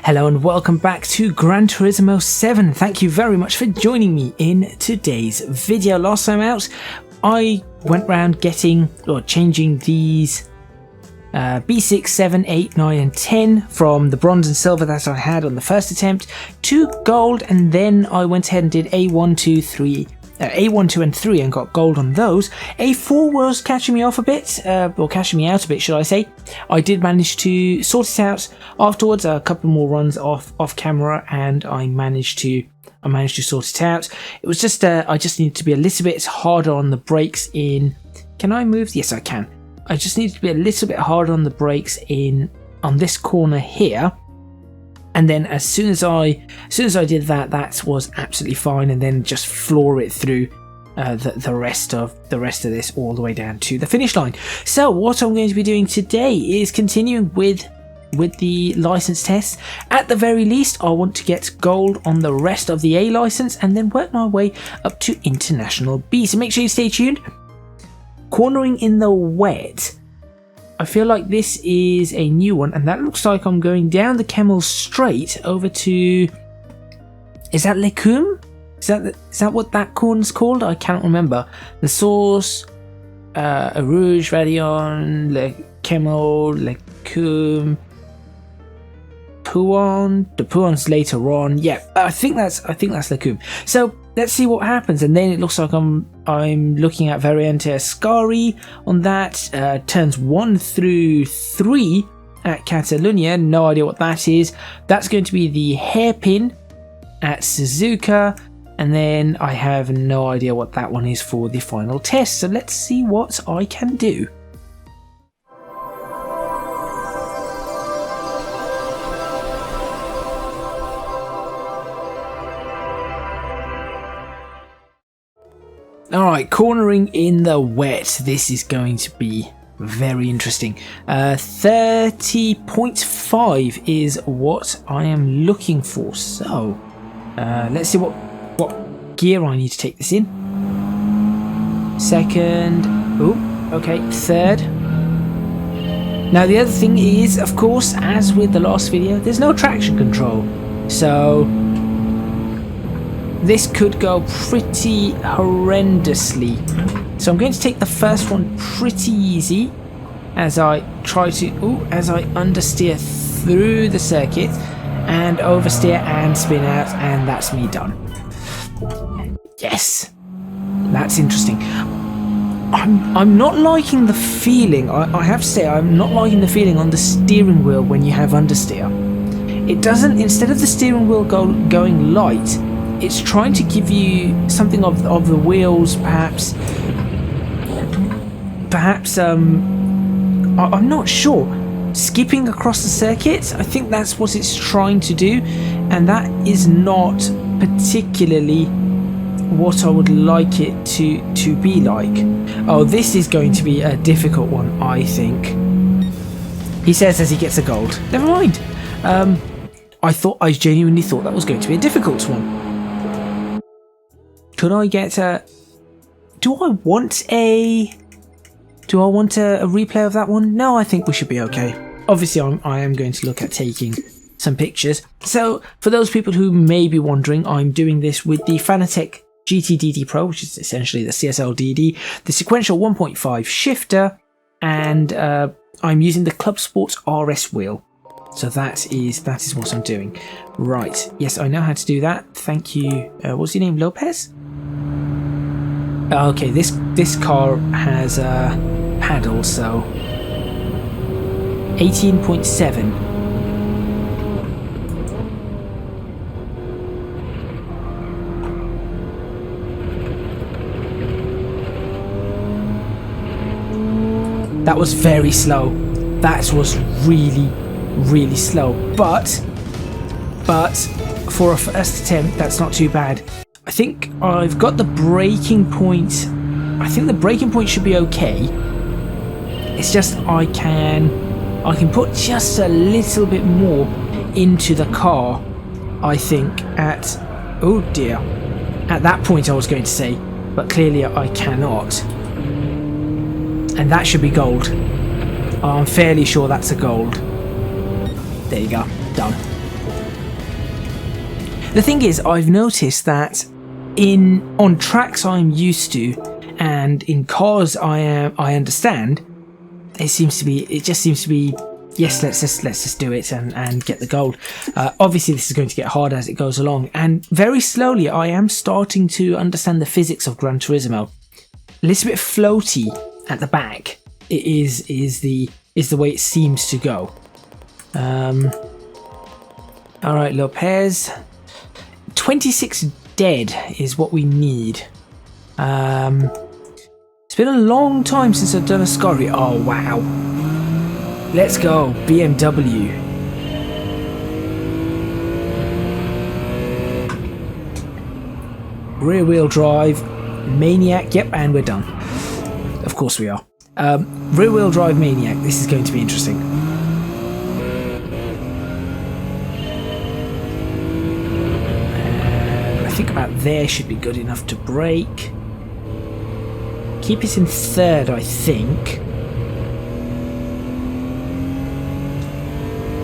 Hello and welcome back to Gran Turismo 7. Thank you very much for joining me in today's video. Last time out, I went around changing these B6, 7, 8, 9 and 10 from the bronze and silver that I had on the first attempt to gold, and then I went ahead and did A1, 2, 3, A1, 2 and 3 and got gold on those. A4 was catching me off a bit, or catching me out a bit should I say. I did manage to sort it out afterwards, a couple more runs off camera, and I managed to sort it out. It was just I just needed to be a little bit harder on the brakes in... Can I move? Yes I can. I just needed to be a little bit harder on the brakes on this corner here. And then as soon as I did that, that was absolutely fine, and then just floor it through the rest of this all the way down to the finish line. So what I'm going to be doing today is continuing with the license tests. At the very least, I want to get gold on the rest of the A license and then work my way up to International B. So make sure you stay tuned. Cornering in the wet. I feel like this is a new one, and that looks like I'm going down the Camel straight over to... Is that Lecum? Is that what that corner's called? I can't remember. The Source, Rouge, Radion, Le Camel, Lecum, Pouon. The Pouon's later on. Yeah, I think that's Lecum. So let's see what happens, and then it looks like I'm looking at Variante Ascari on that, turns 1 through 3 at Catalunya, no idea what that is. That's going to be the hairpin at Suzuka, and then I have no idea what that one is for the final test, so let's see what I can do. Alright, cornering in the wet. This is going to be very interesting. 30.5 is what I am looking for. So, let's see what gear I need to take this in. Second. Oh, okay. Third. Now the other thing is, of course, as with the last video, there's no traction control. So this could go pretty horrendously. So I'm going to take the first one pretty easy as I understeer through the circuit and oversteer and spin out, and that's me done. Yes, that's interesting. I'm not liking the feeling. I have to say, I'm not liking the feeling on the steering wheel when you have understeer. It doesn't, instead of the steering wheel going light, it's trying to give you something of the wheels, perhaps. I'm not sure. Skipping across the circuit, I think that's what it's trying to do, and that is not particularly what I would like it to be like. Oh, this is going to be a difficult one, I think. He says as he gets a gold. Never mind. I genuinely thought that was going to be a difficult one. Could I get a... Do I want a replay of that one? No, I think we should be okay. Obviously, I am going to look at taking some pictures. So, for those people who may be wondering, I'm doing this with the Fanatec GT-DD Pro, which is essentially the CSL DD, the sequential 1.5 shifter, and I'm using the Club Sports RS wheel. So that is what I'm doing. Right, yes, I know how to do that. Thank you. What's your name, Lopez? Okay, this car has paddles, so 18.7. That was very slow. That was really slow. But for a first attempt, that's not too bad. I think I've got the braking point. I think the braking point should be okay. It's just I can put just a little bit more into the car, I think, at... Oh dear. At that point I was going to say, but clearly I cannot. And that should be gold. I'm fairly sure that's a gold. There you go. Done. The thing is, I've noticed that on tracks I'm used to and in cars I understand, it just seems to be yes, let's just do it and get the gold. Obviously this is going to get harder as it goes along, and very slowly I am starting to understand the physics of Gran Turismo. A little bit floaty at the back. It is the way it seems to go. All right, Lopez. 26 dead is what we need. It's been a long time since I've done a Scotty. Oh wow! Let's go BMW. Rear wheel drive, Maniac. Yep, and we're done. Of course we are. Rear wheel drive Maniac. This is going to be interesting. I think about there should be good enough to brake. Keep it in third, I think.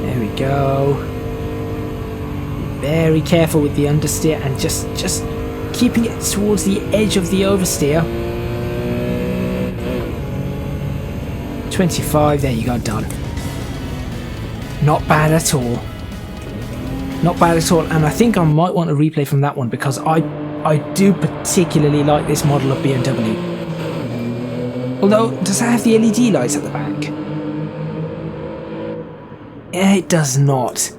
There we go. Very careful with the understeer and just keeping it towards the edge of the oversteer. 25, there you go, done. Not bad at all. Not bad at all, and I think I might want a replay from that one because I do particularly like this model of BMW. Although, does it have the LED lights at the back? It does not.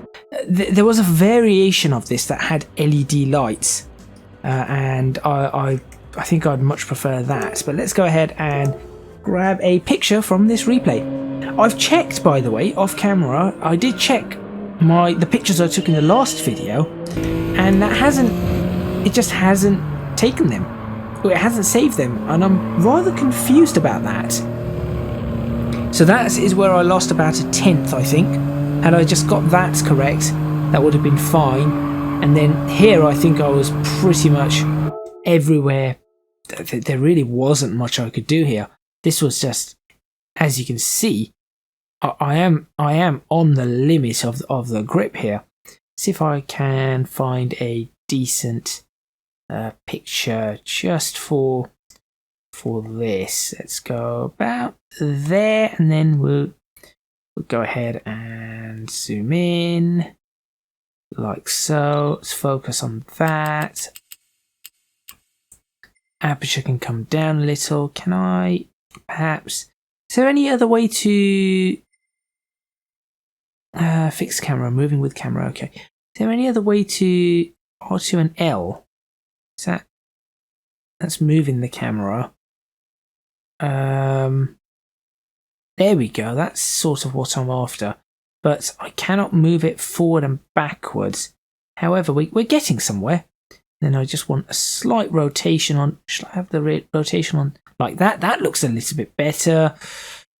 There was a variation of this that had LED lights, and I think I'd much prefer that. But let's go ahead and grab a picture from this replay. I've checked, by the way, off camera. I did check the pictures I took in the last video, and it just hasn't taken them. It hasn't saved them, and I'm rather confused about that. So that is where I lost about a 10th, I think. Had I just got that correct, that would have been fine. And then here I think I was pretty much everywhere. There really wasn't much I could do here. This was just, as you can see, I am on the limit of the grip here. See if I can find a decent picture just for this. Let's go about there, and then we'll go ahead and zoom in like so. Let's focus on that. Aperture can come down a little. Can I perhaps? Is there any other way to fix camera? Moving with camera. Okay. Is there any other way to R2 and L? Is that's moving the camera? There we go. That's sort of what I'm after. But I cannot move it forward and backwards. However, we're getting somewhere. Then I just want a slight rotation on. Should I have the rotation on like that? That looks a little bit better.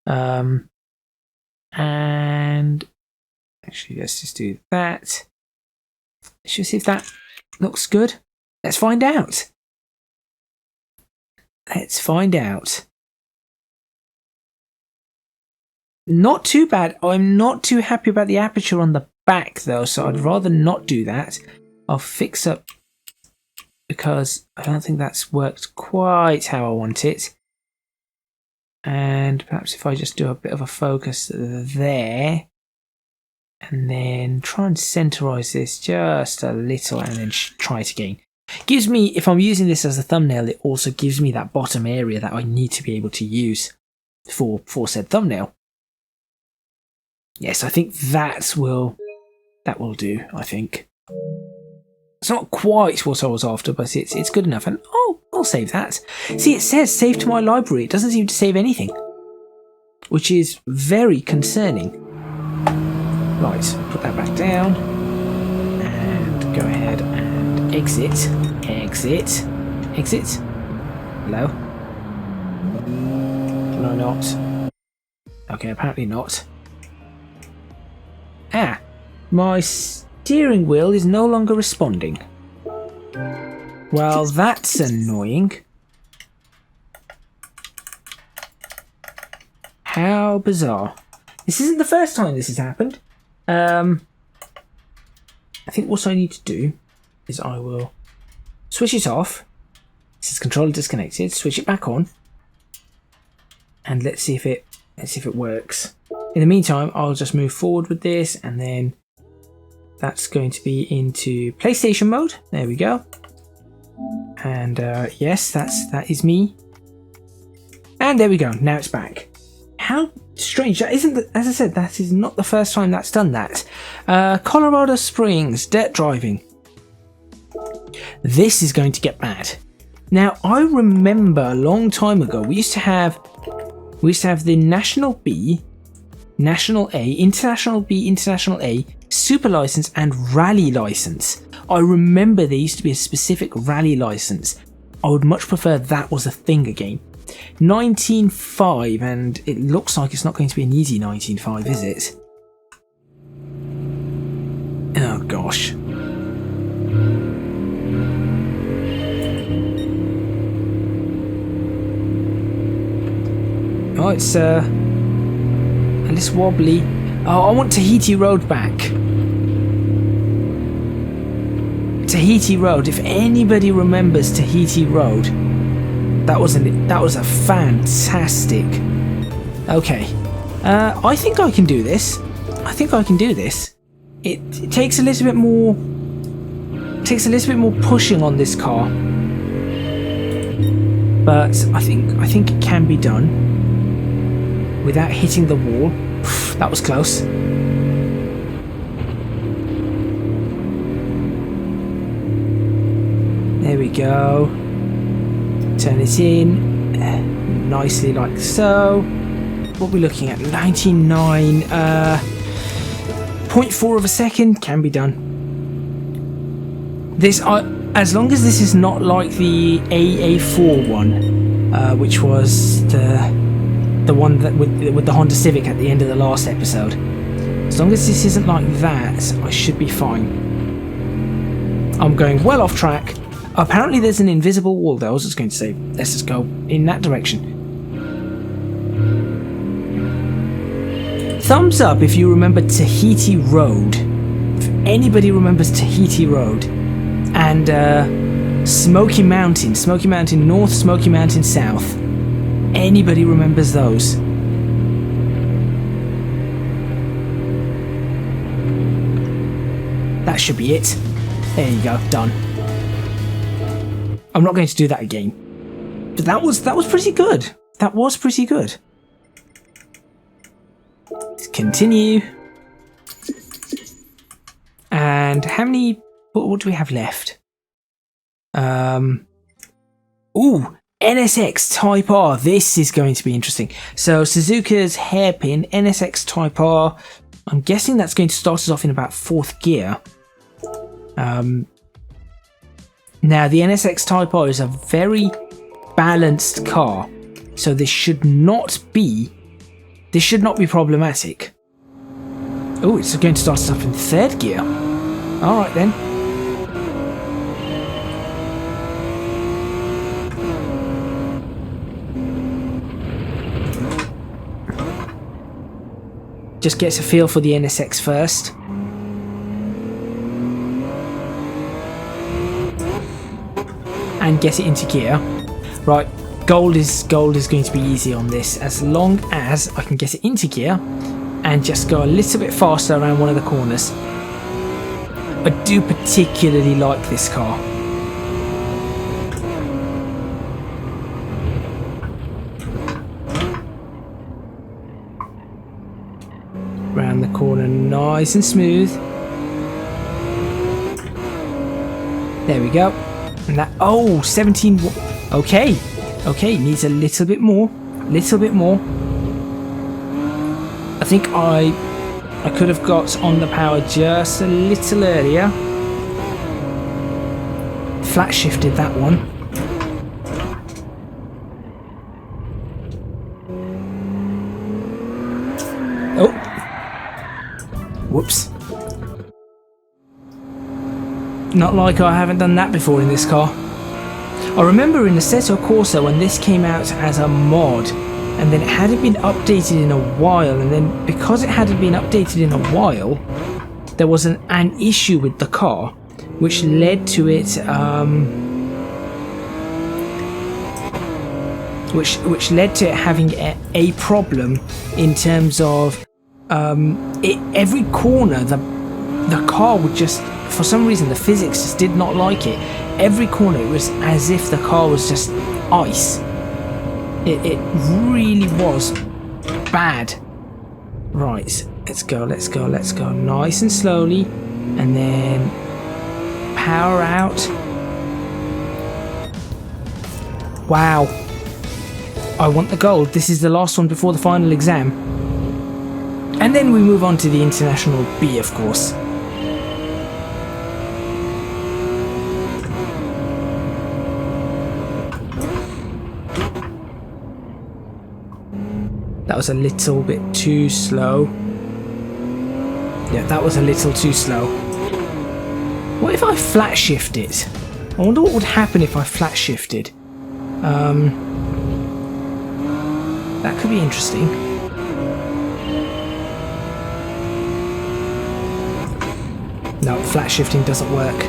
And actually, let's just do that. Let's just see if that looks good. Let's find out. Let's find out. Not too bad. I'm not too happy about the aperture on the back though, so I'd rather not do that. I'll fix up because I don't think that's worked quite how I want it. And perhaps if I just do a bit of a focus there, and then try and centerize this just a little, and then try it again. Gives me, if I'm using this as a thumbnail, it also gives me that bottom area that I need to be able to use for said thumbnail. Yes, I think that will do, I think. It's not quite what I was after, but it's good enough. And I'll save that. See, it says save to my library. It doesn't seem to save anything, which is very concerning. Right, put that back down and go ahead and exit. Hello? Can I not? Okay, apparently not. Ah, my steering wheel is no longer responding. Well, that's annoying. How bizarre. This isn't the first time this has happened. I think what I need to do is I will switch it off. This is controller disconnected. Switch it back on, and let's see if it works. In the meantime, I'll just move forward with this, and then that's going to be into PlayStation mode. There we go. And yes, that is me. And there we go. Now it's back. How strange. That isn't, as I said, that is not the first time that's done that. Colorado Springs, dirt driving. This is going to get bad. Now, I remember a long time ago, we used to have the National B, National A, International B, International A, Super License and Rally License. I remember there used to be a specific Rally License. I would much prefer that was a thing again. 19.5, and it looks like it's not going to be an easy 19.5, is it? Oh gosh. Oh, it's a little wobbly. Oh, I want Tahiti Road back. Tahiti Road. If anybody remembers Tahiti Road, that was a fantastic. Okay, I think I can do this. It takes a little bit more. Pushing on this car, but I think it can be done without hitting the wall. That was close. There we go. Turn it in nicely like so. What are we looking at? 99. 0.4 of a second can be done. This, as long as this is not like the AA4 one, which was the one that with the Honda Civic at the end of the last episode. As long as this isn't like that, I should be fine. I'm going well off track. Apparently there's an invisible wall there. I was just going to say, let's just go in that direction. Thumbs up if you remember Tahiti Road. If anybody remembers Tahiti Road. And Smoky Mountain North, Smoky Mountain South. Anybody remembers those? That should be it. There you go, done. I'm not going to do that again. But that was pretty good. That was pretty good. Let's continue. And how many? What do we have left? Ooh, NSX Type R. This is going to be interesting. So Suzuka's hairpin NSX Type R. I'm guessing that's going to start us off in about 4th gear. Now the NSX Type R is a very balanced car, so this should not be problematic. Oh, it's going to start us off in 3rd gear. All right then. Just gets a feel for the NSX first. And get it into gear. Right, gold is going to be easy on this, as long as I can get it into gear and just go a little bit faster around one of the corners. I do particularly like this car. Round the corner nice and smooth. There we go. And that, oh, 17, okay, needs a little bit more. I think I could have got on the power just a little earlier. Flat shifted that one. Oh, whoops. Not like I haven't done that before in this car. I remember in the Assetto Corsa when this came out as a mod, and then it hadn't been updated in a while, and then because it hadn't been updated in a while, there was an issue with the car which led to it which led to it having a problem in terms of every corner the car would just, for some reason the physics just did not like it. Every corner it was as if the car was just ice. It really was bad. Right, let's go nice and slowly, and then power out. Wow, I want the gold. This is the last one before the final exam, and then we move on to the International B, of course. That was a little bit too slow. Yeah, that was a little too slow. What if I flat shift it? I wonder what would happen if I flat shifted. That could be interesting. No, flat shifting doesn't work.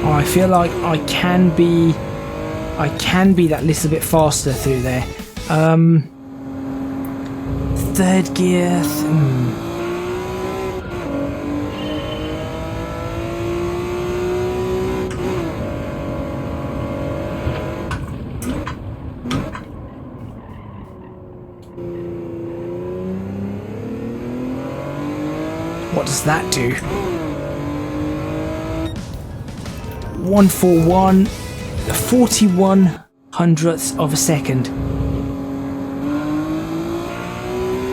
I feel like I can be that little bit faster through there. Third gear. What does that do? 141, 41 hundredths of a second.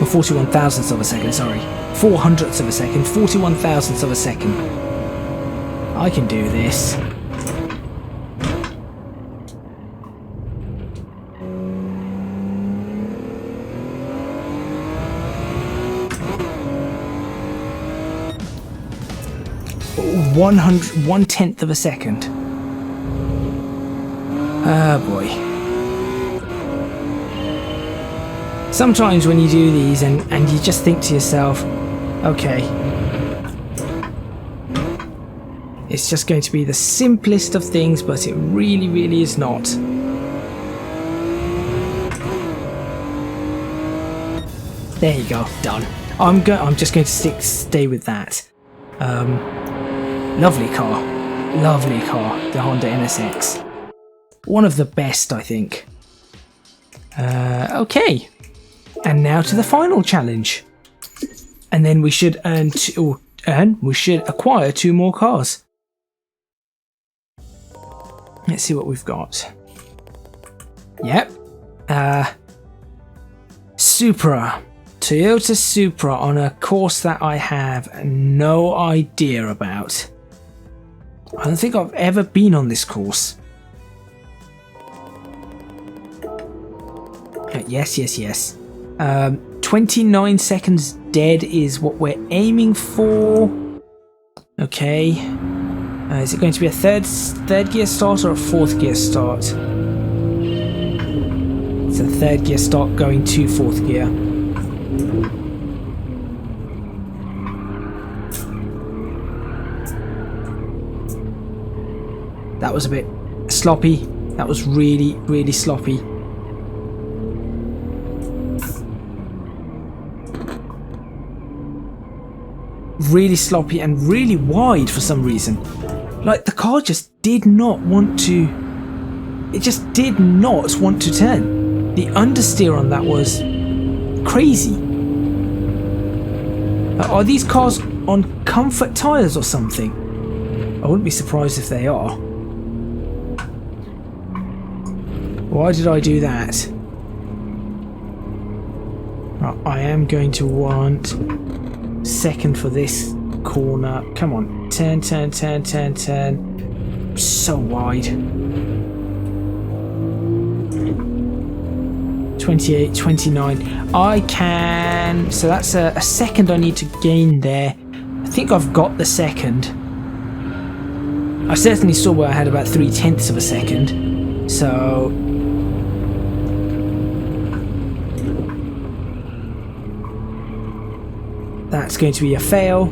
Or 41 thousandths of a second, sorry. 4 hundredths of a second, 41 thousandths of a second. I can do this. One tenth of a second. Oh boy. Sometimes when you do these and you just think to yourself, okay, it's just going to be the simplest of things, but it really, really is not. There you go, done. I'm just going to stay with that. Lovely car, the Honda NSX. One of the best, I think. Okay, and now to the final challenge, and then we should we should acquire 2 more cars. Let's see what we've got. Yep, Supra. Toyota Supra on a course that I have no idea about. I don't think I've ever been on this course. Yes. 29 seconds dead is what we're aiming for. Okay. Is it going to be a third gear start or a 4th gear start? It's a 3rd gear start going to 4th gear. That was a bit sloppy. That was really, really sloppy. Really sloppy and really wide for some reason. Like the car just did not want to... It just did not want to turn. The understeer on that was crazy. Are these cars on comfort tyres or something? I wouldn't be surprised if they are. Why did I do that? I am going to want 2nd for this corner. Come on. Turn. So wide. 28, 29. I can... So that's a 2nd I need to gain there. I think I've got the 2nd. I certainly saw where I had about 3/10 of a second. So... That's going to be a fail.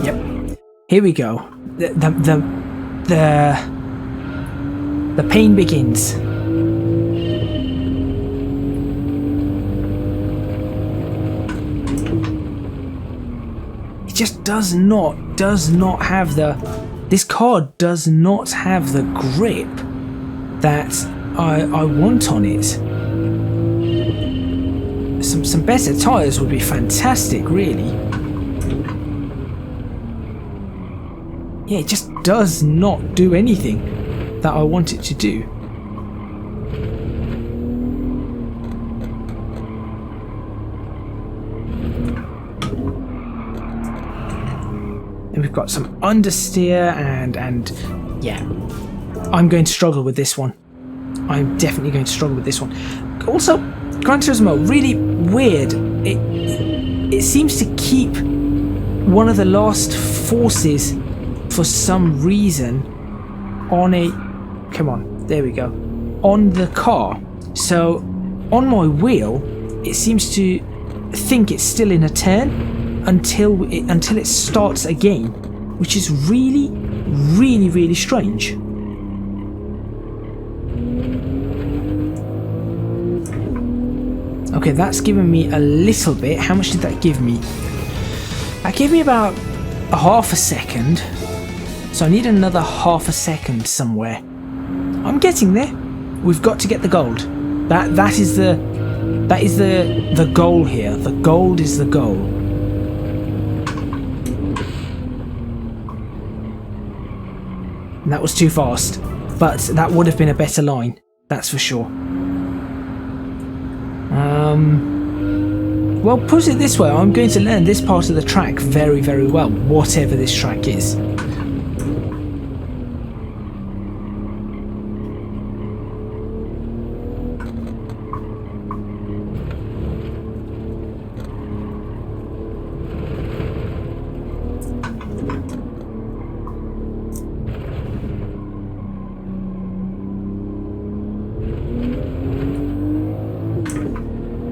Yep. Here we go. The pain begins. It just does not have this car does not have the grip that I want on it. Some better tyres would be fantastic, really. Yeah, it just does not do anything that I want it to do. And we've got some understeer and yeah, I'm going to struggle with this one. I'm definitely going to struggle with this one. Also, Gran Turismo, really weird. It seems to keep one of the last forces for some reason on a... Come on, there we go. On the car. So, on my wheel, it seems to think it's still in a turn until it starts again, which is really, really, really strange. Okay, that's given me a little bit. How much did that give me? That gave me about a half a second. So I need another half a second somewhere. I'm getting there. We've got to get the gold. That is the goal here. The gold is the goal. And that was too fast, but that would have been a better line. That's for sure. Well, put it this way, I'm going to learn this part of the track very, very well, whatever this track is.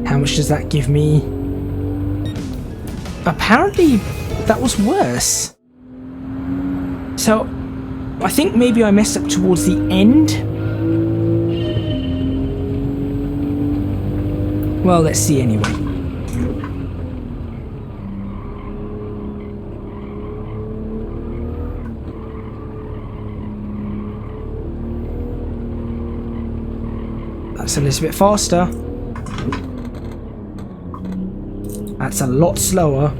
How much does that give me? Apparently that was worse. So I think maybe I messed up towards the end. Well, let's see anyway. That's a little bit faster. That's a lot slower.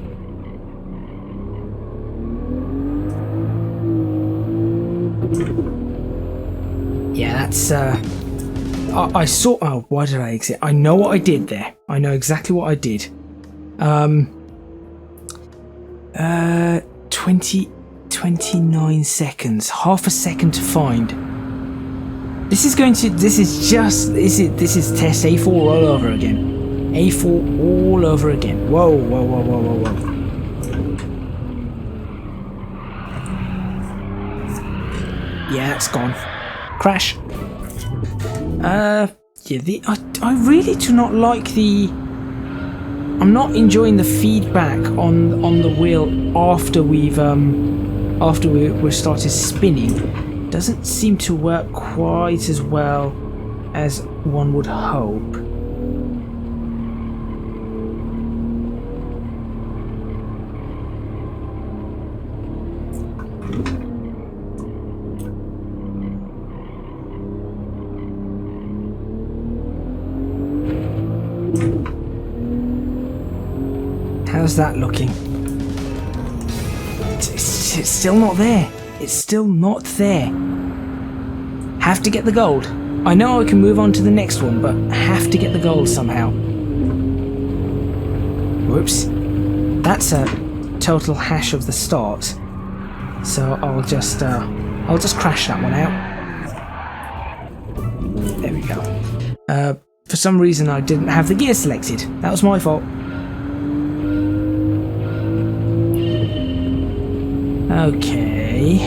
Yeah, that's I saw. Oh, why did I exit? I know what I did there. I know exactly what I did. 29 seconds. Half a second to find. This is test A4 all over again. A4 all over again. Whoa, whoa, whoa, whoa, whoa, whoa. Yeah, it's gone. Crash. Yeah, I really do not like the... I'm not enjoying the feedback on the wheel after we've started spinning. Doesn't seem to work quite as well as one would hope. How's that looking? It's still not there. It's still not there. Have to get the gold. I know I can move on to the next one, but I have to get the gold somehow. Whoops. That's a total hash of the start. So I'll just crash that one out. There we go. For some reason I didn't have the gear selected. That was my fault. Okay.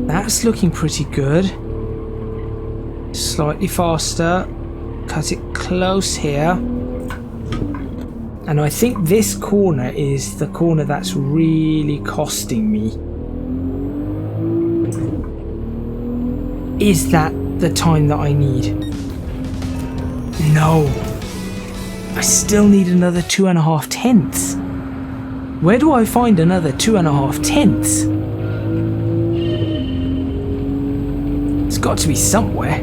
That's looking pretty good. Slightly faster. Cut it close here. And I think this corner is the corner that's really costing me. Is that the time that I need? No. I still need another 2.5 tenths. Where do I find another 2.5 tenths? It's got to be somewhere.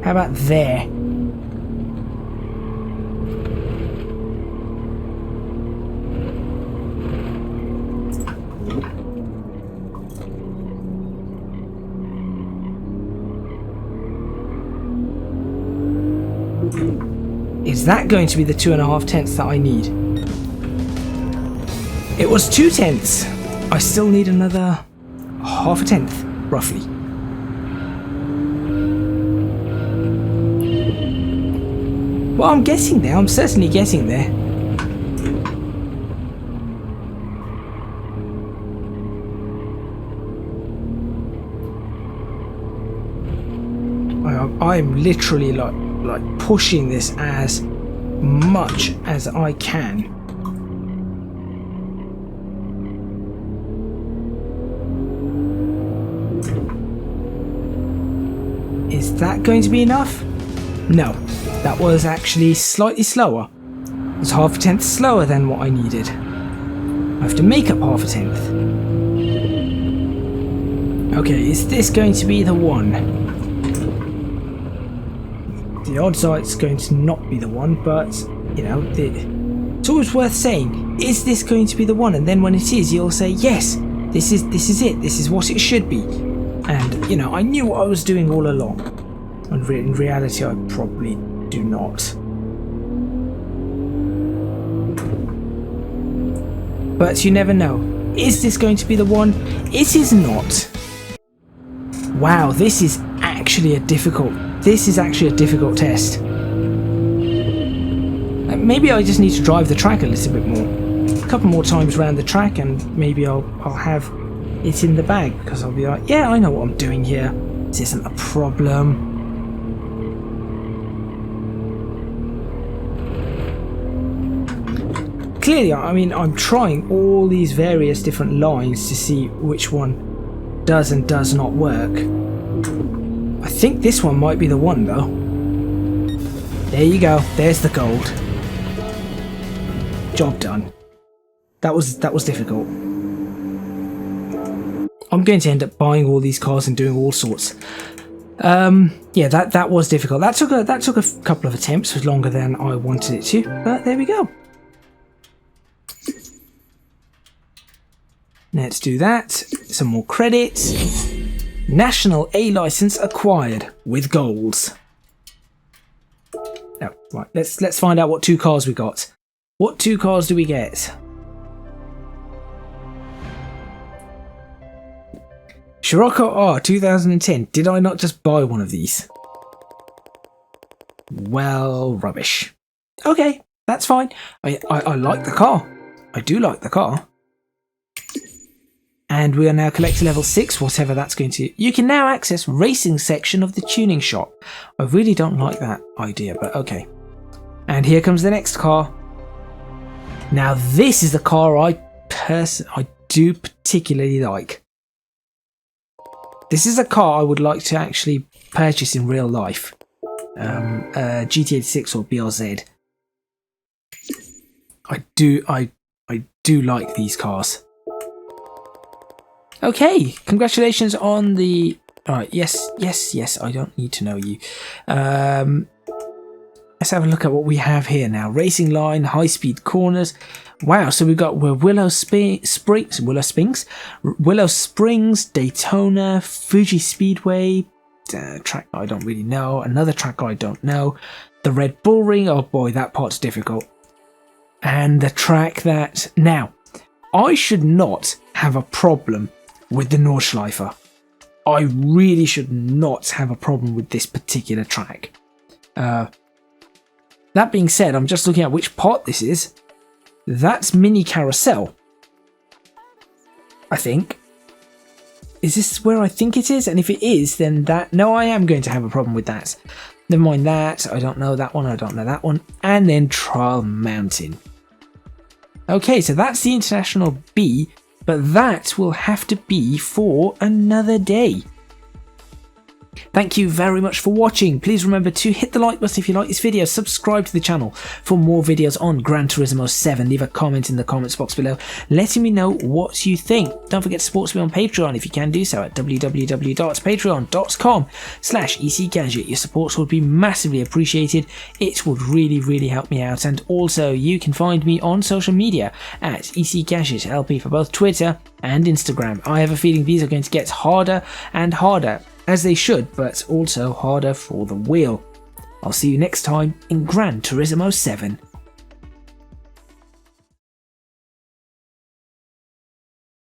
How about there? Is that going to be the 2.5 tenths that I need? It was 2 tenths. I still need another 0.5 tenth, roughly. Well, I'm getting there. I'm certainly getting there. I'm literally like pushing this as much as I can. Is that going to be enough? No, that was actually slightly slower. It was 0.5 tenth slower than what I needed. I have to make up 0.5 tenth. Okay, is this going to be the one? The odds are it's going to not be the one, but, you know, it's always worth saying, is this going to be the one? And then when it is, you'll say, yes, this is it, this is what it should be. And, you know, I knew what I was doing all along. And in reality, I probably do not. But you never know. Is this going to be the one? It is not. Wow, this is actually a difficult test. Maybe I just need to drive the track a little bit more. A couple more times around the track and maybe I'll have it in the bag, because I'll be like, yeah, I know what I'm doing here. This isn't a problem. Clearly, I mean, I'm trying all these various different lines to see which one does and does not work. I think this one might be the one though. There you go, there's the gold. Job done. That was difficult. I'm going to end up buying all these cars and doing all sorts. Yeah, that was difficult. That took a couple of attempts, was longer than I wanted it to, but there we go. Let's do that. Some more credits. National A license acquired with golds. No, right. Let's find out what 2 cars we got. What 2 cars do we get? Scirocco R 2010. Did I not just buy one of these? Well, rubbish. Okay, that's fine. I like the car. I do like the car. And we are now collector level 6, whatever that's going to... You can now access racing section of the tuning shop. I really don't like that idea, but okay. And here comes the next car. Now this is the car I do particularly like. This is a car I would like to actually purchase in real life. GT86 or BRZ. I do like these cars. Okay, congratulations on the... Alright, yes, I don't need to know you. Let's have a look at what we have here now. Racing line, high-speed corners. Wow, so we've got Willow Springs, Daytona, Fuji Speedway, track I don't really know, another track I don't know, the Red Bull Ring, oh boy, that part's difficult. And the track that... Now, I should not have a problem with the Nordschleife. I really should not have a problem with this particular track. That being said, I'm just looking at which part this is. That's Mini Carousel, I think. Is this where I think it is? And if it is, then no, I am going to have a problem with that. Never mind that. I don't know that one. I don't know that one. And then Trial Mountain. Okay, so that's the International B, but that will have to be for another day. Thank you very much for watching. Please remember to hit the like button if you like this video, subscribe to the channel for more videos on Gran Turismo 7. Leave a comment in the comments box below letting me know what you think. Don't forget to support me on Patreon if you can do so at www.patreon.com/ECGadget. Your support would be massively appreciated. It would really help me out. And also you can find me on social media at ECGadget LP for both Twitter and Instagram. I have a feeling these are going to get harder and harder, as they should, but also harder for the wheel. I'll see you next time in Gran Turismo 7.